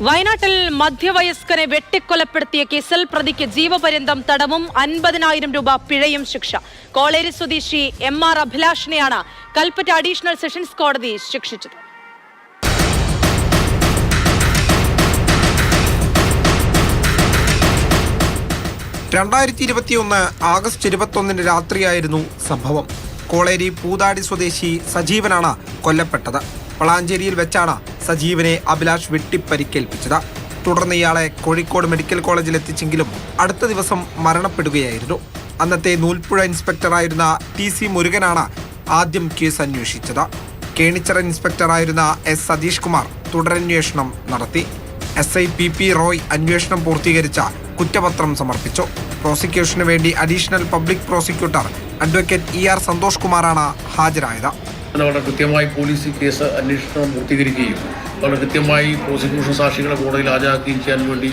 വയനാട്ടിൽ മധ്യവയസ്കനെ വെട്ടിക്കൊലപ്പെടുത്തിയ കേസിൽ പ്രതിക്ക് ജീവപര്യന്തം തടവും 50,000 രൂപ പിഴയും ശിക്ഷ. കോളേരി സ്വദേശി MR അഭിലാഷിനെയാണ് കൽപ്പറ്റ അഡീഷണൽ സെഷൻസ് കോടതി ശിക്ഷിച്ചത്. ആഗസ്റ്റ് 21 രാത്രിയായിരുന്നു സംഭവം. കോളേരി പൂതാടി സ്വദേശി സജീവനാണ് കൊല്ലപ്പെട്ടത്. വളാഞ്ചേരിയിൽ വെച്ചാണ് സജീവനെ അഭിലാഷ് വെട്ടിപ്പരിക്കേൽപ്പിച്ചത്. തുടർന്ന് ഇയാളെ കോഴിക്കോട് മെഡിക്കൽ കോളേജിൽ എത്തിച്ചെങ്കിലും അടുത്ത ദിവസം മരണപ്പെടുകയായിരുന്നു. അന്നത്തെ നൂൽപ്പുഴ ഇൻസ്പെക്ടറായിരുന്ന TC മുരുകനാണ് ആദ്യം കേസ് അന്വേഷിച്ചത്. കേണിച്ചിറ ഇൻസ്പെക്ടറായിരുന്ന S സതീഷ് കുമാർ തുടരന്വേഷണം നടത്തി. SI PP റോയ് അന്വേഷണം പൂർത്തീകരിച്ച കുറ്റപത്രം സമർപ്പിച്ചു. പ്രോസിക്യൂഷന് വേണ്ടി additional public prosecutor advocate ER Santhosh കുമാറാണ് ഹാജരായത്. വളരെ കൃത്യമായി പോലീസ് കേസ് അന്വേഷണം പൂർത്തീകരിക്കുകയും വളരെ കൃത്യമായി പ്രോസിക്യൂഷൻ സാക്ഷികളെ കോടതിയിൽ ഹാജരാക്കിയിരിക്കാൻ വേണ്ടി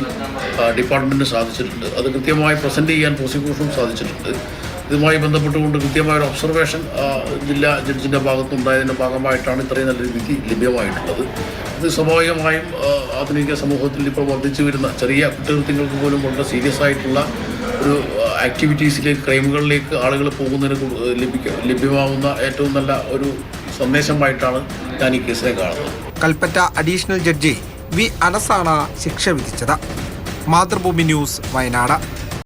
ഡിപ്പാർട്ട്മെൻറ്റിന് സാധിച്ചിട്ടുണ്ട്. അത് കൃത്യമായി പ്രസൻറ്റ് ചെയ്യാൻ പ്രോസിക്യൂഷനും സാധിച്ചിട്ടുണ്ട്. ഇതുമായി ബന്ധപ്പെട്ടുകൊണ്ട് കൃത്യമായൊരു ഒബ്സർവേഷൻ ജില്ലാ ജഡ്ജിൻ്റെ ഭാഗത്തുണ്ടായതിൻ്റെ ഭാഗമായിട്ടാണ് ഇത്രയും നല്ലൊരു വിധി ലഭ്യമായിട്ടുള്ളത്. ഇത് സ്വാഭാവികമായും ആധുനിക സമൂഹത്തിൽ ഇപ്പോൾ വർദ്ധിച്ചു വരുന്ന ചെറിയ കുറ്റകൃത്യങ്ങൾക്ക് പോലും വളരെ സീരിയസ് ആയിട്ടുള്ള ഒരു ആക്ടിവിറ്റീസിലേക്ക്, ക്രൈമുകളിലേക്ക് ആളുകൾ പോകുന്നതിന് ലഭ്യമാവുന്ന ഏറ്റവും നല്ല ഒരു സന്ദേശമായിട്ടാണ് ഞാൻ ഈ കേസിനെ കാണുന്നത്. കൽപ്പറ്റ അഡീഷണൽ ജഡ്ജി V അനസാണ് ശിക്ഷ വിധിച്ചത്. മാതൃഭൂമി ന്യൂസ്, വയനാട്.